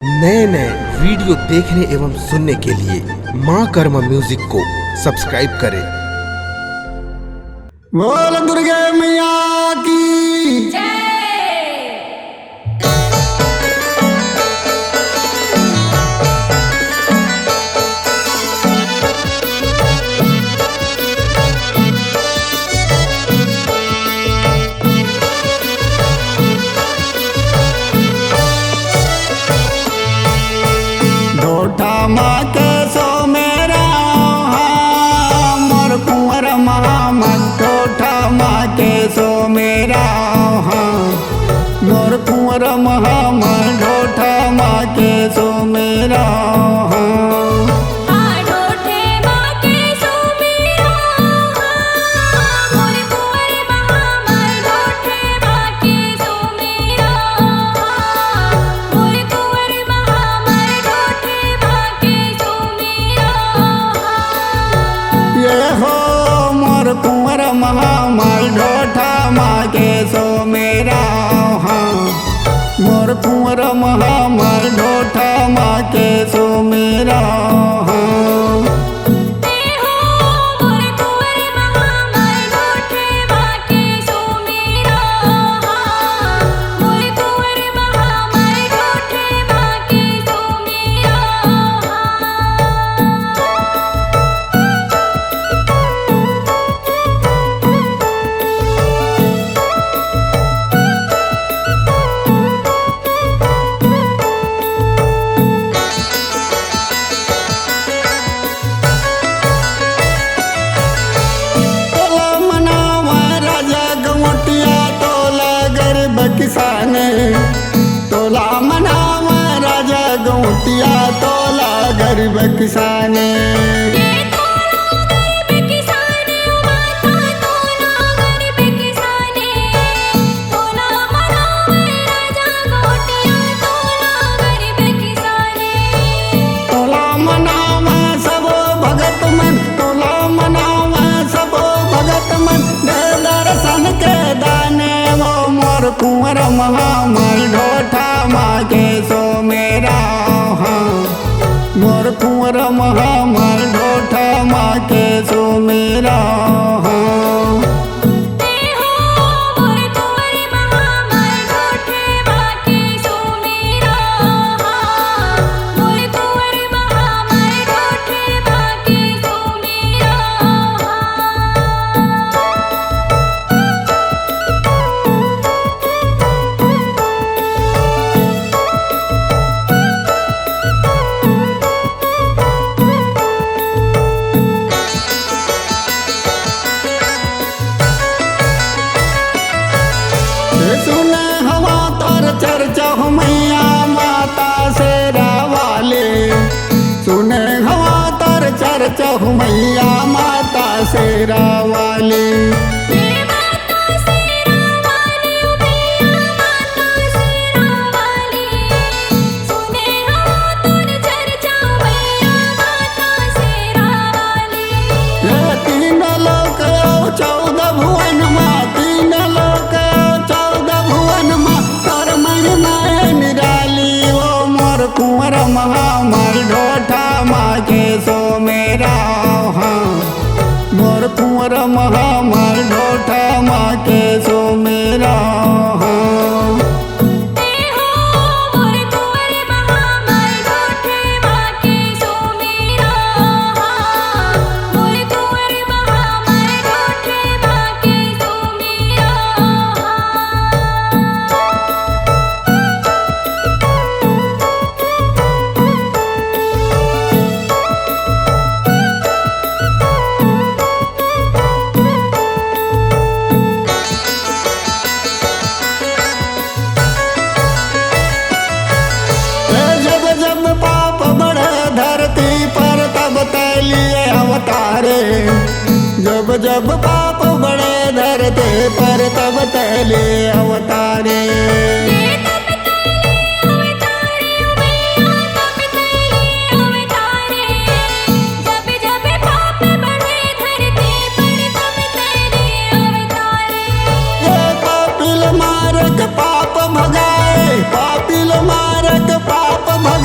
नए नए वीडियो देखने एवं सुनने के लिए माँ कर्मा म्यूजिक को सब्सक्राइब करें। बोल दुर्गे मैया की ढोठा माँ के सो मेरा मोर कुंवर महामन ढोठा माँ के सो मेरा मोर कुंवर महामन ढोठा माँ के सो मेरा कुंवर महामल ढोठा माँ के सो मेरा मोर कुंवर महामल ढोठा माँ के सो मेरा किसाने तोला मनावा राजा गौतिया तोला गरीब किसाने तोला मनावा सबो भगत मन तोला मनावा सबो भगत मन दर्शन के दाने वो मोर कुंवर महामल ढोठा माँ के सो मेरा मोर कुंवर महामल ढोठा माँ के सो मेरा सुने हवा तर चर्चा मैया माता शेरा वाले सुने हवा तर चर्चा मैया माता शेरा वाले तीन लोक 14 भुवन माँ तीन लोक 14 भुवन माँ तर महिमा निराली वो मोर कुंवर महामल ढोठा माँ के सो मेरा मोर कुंवर महामल ढोठा माँ के सो मेरा अवतारे जब जब पाप बड़े धरते पर तब तैले अवतारे पापिल मारक पाप भगाए पापिल मारक पाप भगाए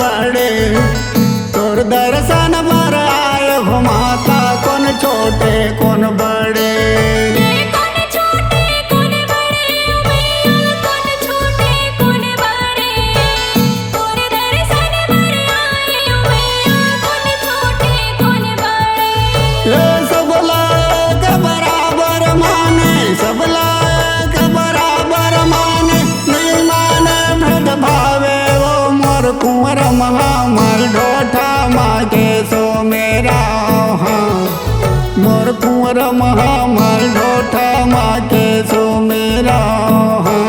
बड़े तोर दर्शन पर आए हो माता कौन छोटे कौन बड़े सब लायक बराबर माने सब लायक बराबर माने नहीं माने भेद भावे वो मोर कुंवर महामल ढोठा मागे सो मेरा हाँ मोर कुंवर महामल ढोठा मागे सो मेरा हाँ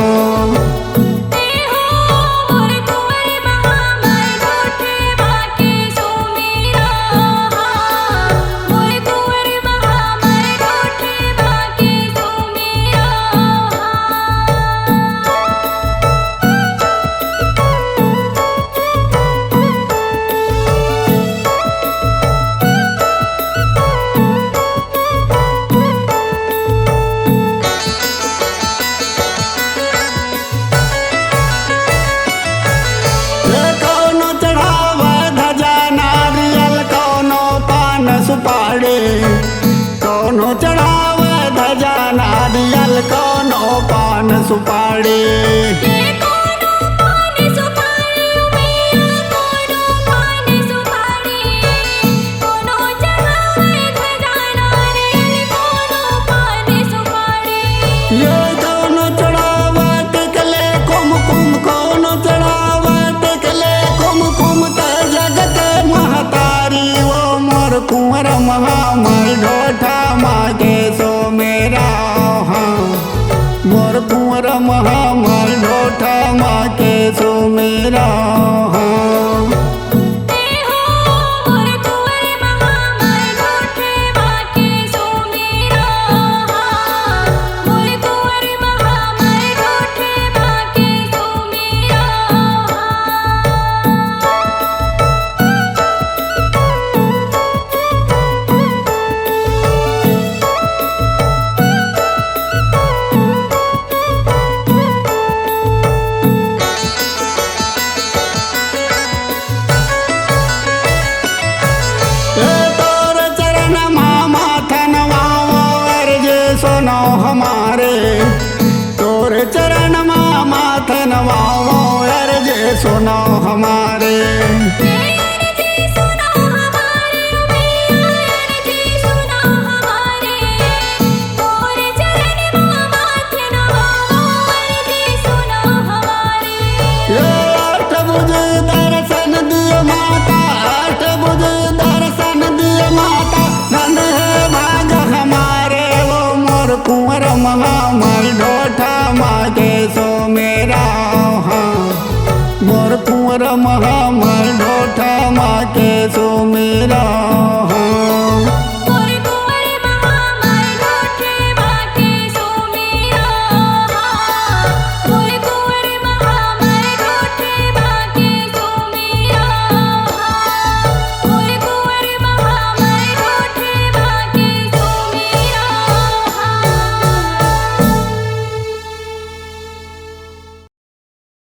सुपाड़ी कौनो चढ़ावे ध्वजा नारियल कौनो पान सुपाड़ी ये कौनो चढ़ावे टिकले कुमकुम कौनो चढ़ावे टिकले कुमकुम ते जगत महतारी वो मोर कुंवर महामल ढोठा मागे सो मेरा हाँ मोर कुंवर महामल ढोठा मागे सो मेरा हाँ सुनो हमारे तोर चरण माथा नवाओ अर्ज सुनो हमारे आठ बुझे दर्शन दिए माता आठ बुझे दर्शन दिए माता धन है भाग हमारे वो मोर कुंवर महामल ढोठा मागे सो मेरा हाँ मोर कुंवर महामल ढोठा मागे सो मेरा